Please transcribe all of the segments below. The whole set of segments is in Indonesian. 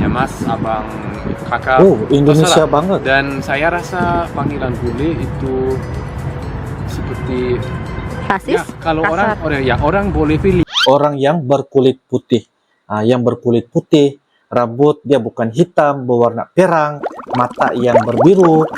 misalnya Mas, Abang, Kakak. Oh, Indonesia terserah. banget. Dan saya rasa panggilan bule itu seperti Rasis? ya kalau Kasar. orang boleh pilih. Orang yang berkulit putih. Yang berkulit putih, rambut dia bukan hitam, berwarna perang, mata yang berbiru.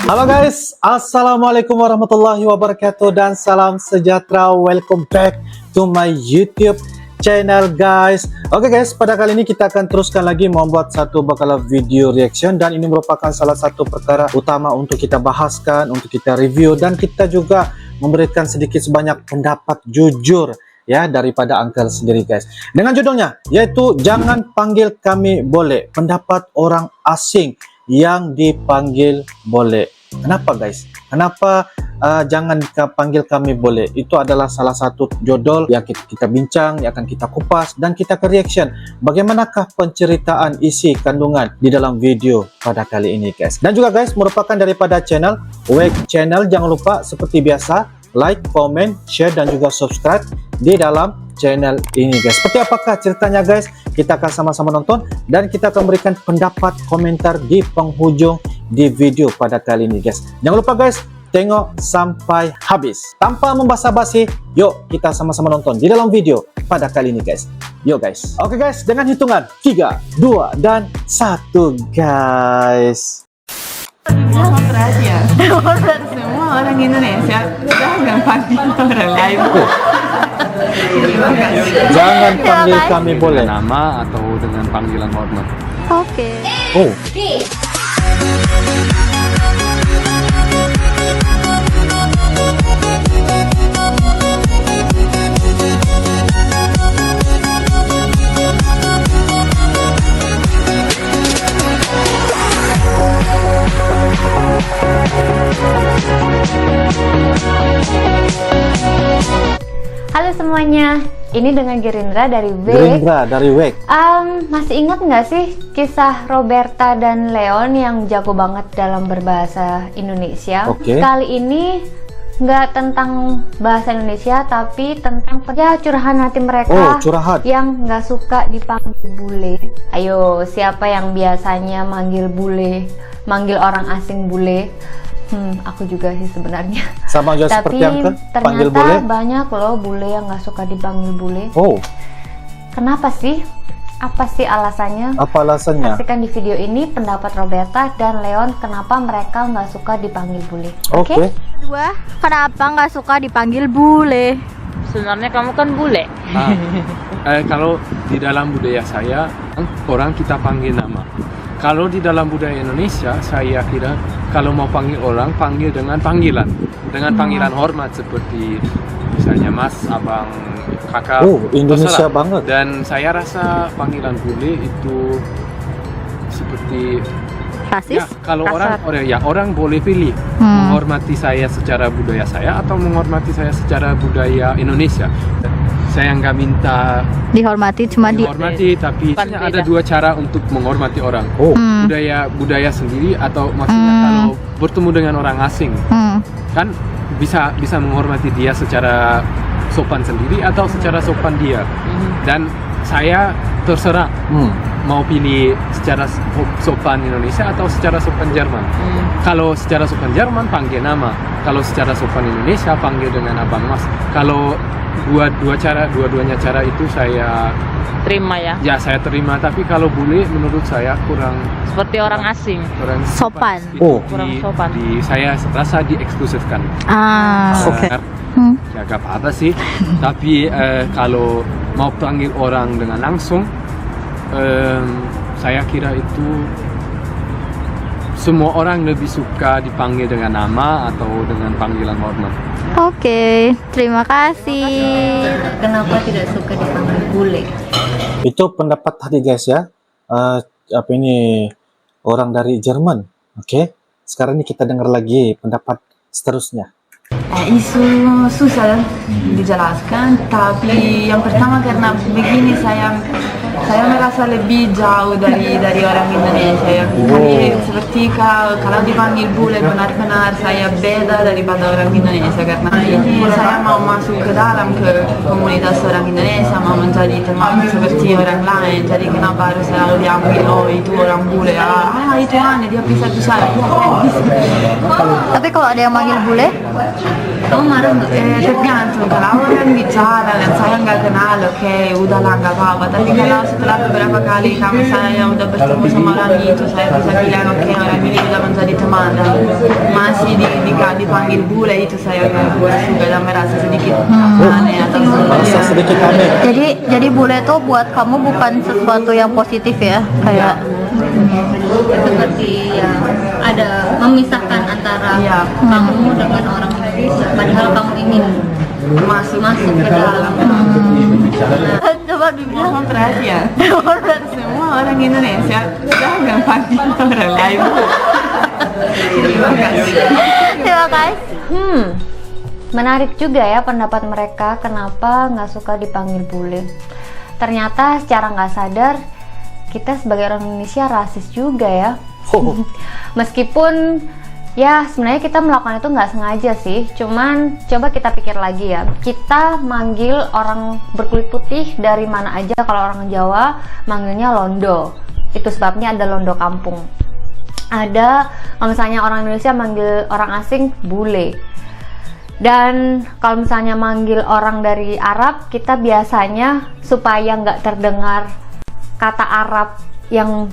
Halo guys, assalamualaikum warahmatullahi wabarakatuh dan salam sejahtera. Welcome back to my YouTube channel guys. Oke guys, pada kali ini kita akan teruskan lagi membuat satu bakalan video reaction, dan ini merupakan salah satu perkara utama untuk kita bahaskan, untuk kita review, dan kita juga memberikan sedikit sebanyak pendapat jujur ya daripada Uncle sendiri guys. Dengan judulnya yaitu Jangan Panggil Kami Boleh, pendapat orang asing yang dipanggil boleh. Kenapa guys? Kenapa jangan panggil kami boleh? Itu adalah salah satu judul yang kita bincang, yang akan kita kupas dan kita ke reaction. Bagaimanakah penceritaan isi kandungan di dalam video pada kali ini guys? Dan juga guys, merupakan daripada channel Wake Channel. Jangan lupa seperti biasa like, comment, share dan juga subscribe di dalam channel ini guys. Seperti apakah ceritanya guys? Kita akan sama-sama nonton dan kita akan memberikan pendapat komentar di penghujung di video pada kali ini guys. Jangan lupa guys, tengok sampai habis. Tanpa membasa-basi, yuk kita sama-sama nonton di dalam video pada kali ini guys. Yuk guys. Oke guys, dengan hitungan 3, 2 dan 1 guys. Mohon perhatian. Semua orang Indonesia jangan panggil orang lain. Jangan panggil kami boleh. Nama atau dengan panggilan hormat. Oke. Oh, Halo semuanya, ini dengan Gerindra dari W. Gerindra dari Wake. Masih ingat nggak sih kisah Roberta dan Leon yang jago banget dalam berbahasa Indonesia? Oke. Kali ini nggak tentang bahasa Indonesia, tapi tentang curahan hati mereka. Oh, curhat. Yang nggak suka dipanggil bule. Ayo, siapa yang biasanya manggil bule, manggil orang asing bule? Aku juga sih sebenarnya. Sama juga Tapi seperti Uncle, panggil ternyata boleh. banyak loh bule yang nggak suka dipanggil bule. Oh, Kenapa sih? Apa sih alasannya? apa alasannya? Saksikan di video ini pendapat Roberta dan Leon kenapa mereka nggak suka dipanggil bule. Oke. Kedua, kenapa nggak suka dipanggil bule? Sebenarnya kamu kan bule. Kalau di dalam budaya saya, orang kita panggil nama. Kalau di dalam budaya Indonesia, saya kira kalau mau panggil orang, panggil dengan panggilan. Dengan panggilan hormat seperti misalnya Mas, Abang, Kakak. Oh, Indonesia terserah. banget. Dan saya rasa panggilan bule itu seperti Rasis? ya kalau Kasar. orang boleh pilih menghormati saya secara budaya saya atau menghormati saya secara budaya Indonesia. Saya nggak minta Dihormati cuma menghormati, tapi Bukan ada beda. dua cara untuk menghormati orang. Oh, Budaya sendiri atau maksudnya kalau bertemu dengan orang asing kan bisa menghormati dia secara sopan sendiri atau secara sopan dia. Dan saya terserah mau pilih secara sopan Indonesia atau secara sopan Jerman. Kalau secara sopan Jerman panggil nama, kalau secara sopan Indonesia panggil dengan abang mas. Kalau dua-duanya cara itu saya Terima ya. saya terima, tapi kalau bule menurut saya kurang Seperti orang asing. Sopan. Oh. Kurang sopan. Saya rasa dieksklusifkan. Oke. Ya gak apa-apa sih. Tapi kalau mau panggil orang dengan langsung, saya kira itu semua orang lebih suka dipanggil dengan nama atau dengan panggilan hormat. Oke, terima kasih. Kenapa tidak suka dipanggil bule? Itu pendapat tadi guys ya. Apa ini orang dari Jerman. Oke. Sekarang ini kita dengar lagi pendapat seterusnya. Isu susah dijelaskan, tapi yang pertama karena begini saya saya merasa lebih jauh dari orang Indonesia ya. Jadi seperti kalau dipanggil bule benar-benar saya beda daripada orang Indonesia, karena ini saya mau masuk ke dalam ke komunitas orang Indonesia, mau menjadi teman seperti orang lain. Jadi kenapa harus selalu diambil, oh itu orang bule, itu aneh dia bisa bicara. Tapi kalau ada yang manggil bule, kamu marah nggak? Tergantung, kalau orang bicara dan saya nggak kenal, oke, udahlah nggak apa-apa. Tapi kalau setelah beberapa kali saya udah bertemu sama orang itu, saya bisa bilang oke, orang ini udah menjadi teman, dan masih dipanggil bule, itu saya nggak suka dan merasa sedikit aneh atau Merasa sedikit aneh. jadi bule tuh buat kamu bukan sesuatu yang positif ya, kayak Itu berarti ya ada memisahkan antara kamu dengan orang Indonesia, padahal kamu ingin masuk ke dalam. coba dibilang. mohon perhatian. Semua orang Indonesia jangan panggil orang lain. Terima kasih. Terima kasih. Menarik juga ya pendapat mereka kenapa nggak suka dipanggil bule. Ternyata secara nggak sadar kita sebagai orang Indonesia rasis juga ya. Meskipun ya sebenarnya kita melakukan itu nggak sengaja sih, cuman coba kita pikir lagi ya, kita manggil orang berkulit putih dari mana aja. Kalau orang Jawa manggilnya londo, itu sebabnya ada londo kampung. Ada kalau misalnya orang Indonesia manggil orang asing bule. Dan kalau misalnya manggil orang dari Arab, kita biasanya supaya nggak terdengar kata Arab yang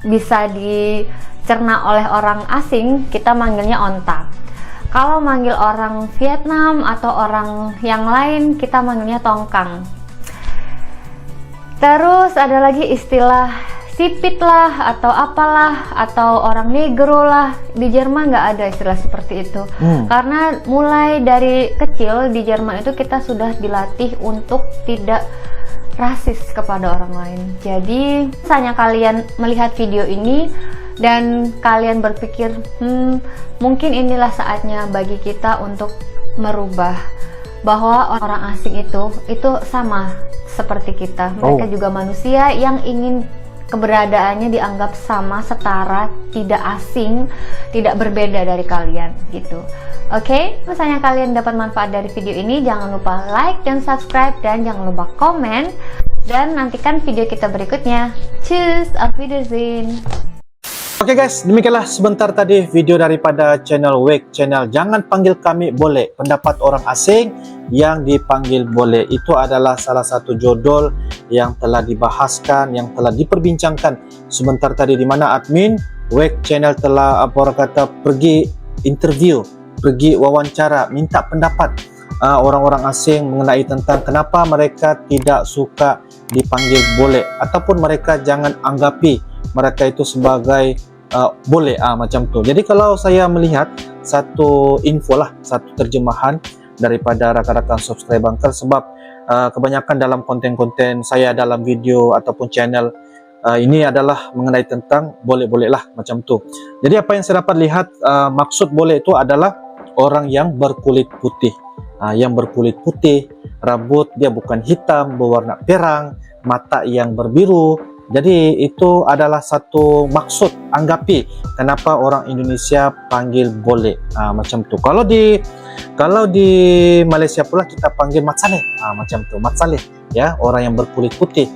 bisa dicerna oleh orang asing, kita manggilnya onta. Kalau manggil orang Vietnam atau orang yang lain, kita manggilnya tongkang. Terus ada lagi istilah sipit lah atau apalah atau orang negro lah. Di Jerman nggak ada istilah seperti itu. Karena mulai dari kecil di Jerman itu kita sudah dilatih untuk tidak rasis kepada orang lain. Jadi misalnya kalian melihat video ini dan kalian berpikir mungkin inilah saatnya bagi kita untuk merubah bahwa orang asing itu sama seperti kita. Mereka juga manusia yang ingin keberadaannya dianggap sama, setara, tidak asing, tidak berbeda dari kalian gitu. Oke, misalnya kalian dapat manfaat dari video ini, jangan lupa like dan subscribe, dan jangan lupa komen, dan nantikan video kita berikutnya. Tschüss, auf Wiedersehen. Oke guys, demikianlah sebentar tadi video daripada channel Wake Channel. Jangan panggil kami boleh. Pendapat orang asing yang dipanggil boleh. Itu adalah salah satu judul yang telah dibahaskan, yang telah diperbincangkan sebentar tadi, di mana admin Wake Channel telah pergi interview, pergi wawancara, minta pendapat orang-orang asing mengenai tentang kenapa mereka tidak suka dipanggil boleh, ataupun mereka jangan anggapi mereka itu sebagai boleh macam tu. Jadi kalau saya melihat satu info lah, satu terjemahan daripada rakan-rakan subscriber, sebab kebanyakan dalam konten-konten saya dalam video ataupun channel ini adalah mengenai tentang boleh-boleh lah macam tu. Jadi apa yang saya dapat lihat, maksud boleh itu adalah orang yang berkulit putih. Yang berkulit putih, rambut dia bukan hitam, berwarna perang, mata yang berbiru. Jadi itu adalah satu maksud anggapi kenapa orang Indonesia panggil boleh macam tu. Kalau di Malaysia pula kita panggil mat saleh macam tu, mat saleh ya, orang yang berkulit putih.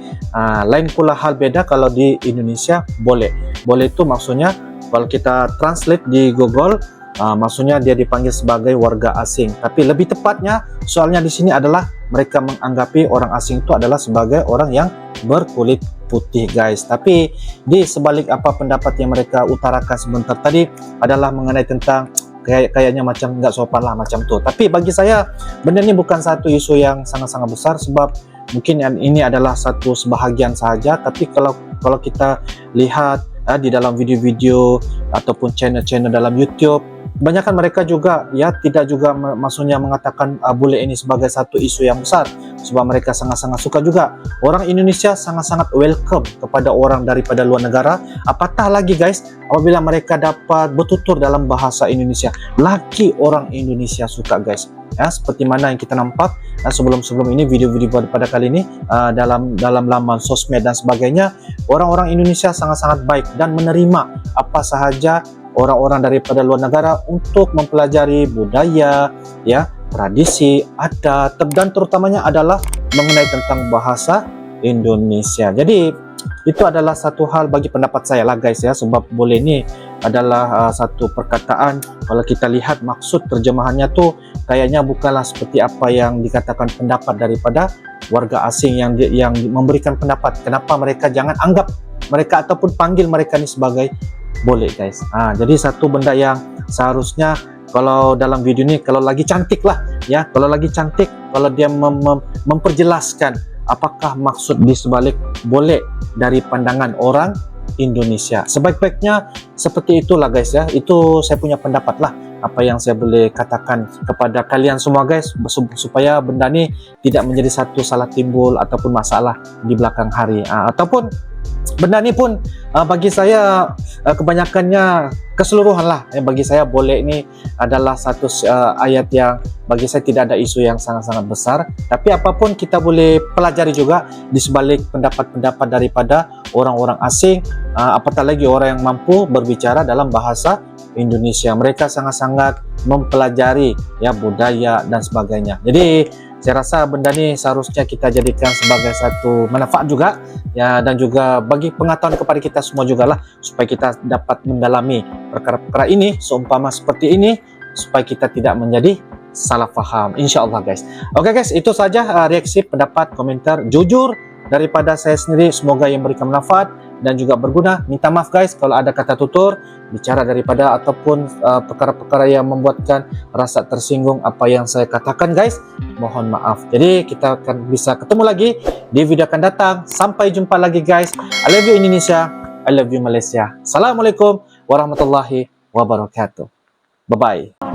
Lain pula hal beda kalau di Indonesia boleh. Boleh itu maksudnya kalau kita translate di Google, maksudnya dia dipanggil sebagai warga asing. Tapi lebih tepatnya soalnya di sini adalah mereka menganggapi orang asing itu adalah sebagai orang yang berkulit putih guys. Tapi di sebalik apa pendapat yang mereka utarakan sebentar tadi adalah mengenai tentang kayaknya macam nggak sopan lah macam tuh. Tapi bagi saya benda ini bukan satu isu yang sangat-sangat besar, sebab mungkin ini adalah satu sebahagian saja. Tapi kalau kita lihat di dalam video-video ataupun channel-channel dalam YouTube, kebanyakan mereka juga ya tidak juga maksudnya mengatakan boleh ini sebagai satu isu yang besar. sebab mereka sangat-sangat suka juga. Orang Indonesia sangat-sangat welcome kepada orang daripada luar negara. Apatah lagi guys, apabila mereka dapat bertutur dalam bahasa Indonesia, lagi orang Indonesia suka guys. Ya, seperti mana yang kita nampak sebelum-sebelum ini, video-video pada kali ini dalam laman sosmed dan sebagainya, orang-orang Indonesia sangat-sangat baik dan menerima apa sahaja orang-orang daripada luar negara untuk mempelajari budaya, ya, tradisi, adat, dan terutamanya adalah mengenai tentang bahasa Indonesia. Jadi itu adalah satu hal bagi pendapat saya lah guys ya, sebab boleh ni adalah satu perkataan, kalau kita lihat maksud terjemahannya tuh kayaknya bukanlah seperti apa yang dikatakan pendapat daripada warga asing yang memberikan pendapat. Kenapa mereka jangan anggap mereka ataupun panggil mereka ni sebagai boleh guys. Jadi satu benda yang seharusnya kalau dalam video ini, kalau lagi cantik lah ya, kalau lagi cantik, kalau dia memperjelaskan apakah maksud di sebalik boleh dari pandangan orang Indonesia, sebaik-baiknya seperti itulah guys ya. Itu saya punya pendapat lah, apa yang saya boleh katakan kepada kalian semua guys, supaya benda ni tidak menjadi satu salah timbul ataupun masalah di belakang hari. Ataupun benda ni pun bagi saya kebanyakannya keseluruhan lah bagi saya boleh ni adalah satu ayat yang bagi saya tidak ada isu yang sangat-sangat besar, tapi apapun kita boleh pelajari juga di sebalik pendapat-pendapat daripada orang-orang asing, apatah lagi orang yang mampu berbicara dalam bahasa Indonesia. Mereka sangat-sangat mempelajari ya budaya dan sebagainya. Jadi saya rasa benda ni seharusnya kita jadikan sebagai satu manfaat juga ya, dan juga bagi pengetahuan kepada kita semua juga lah, supaya kita dapat mendalami perkara-perkara ini seumpama seperti ini, supaya kita tidak menjadi salah faham, insyaAllah guys. Oke guys, itu saja reaksi, pendapat, komentar jujur daripada saya sendiri, semoga yang memberikan manfaat dan juga berguna. Minta maaf guys kalau ada kata tutur, bicara daripada ataupun perkara-perkara yang membuatkan rasa tersinggung apa yang saya katakan guys, mohon maaf. Jadi kita akan bisa ketemu lagi di video akan datang. Sampai jumpa lagi guys. I love you Indonesia, I love you Malaysia. Assalamualaikum warahmatullahi wabarakatuh. Bye bye.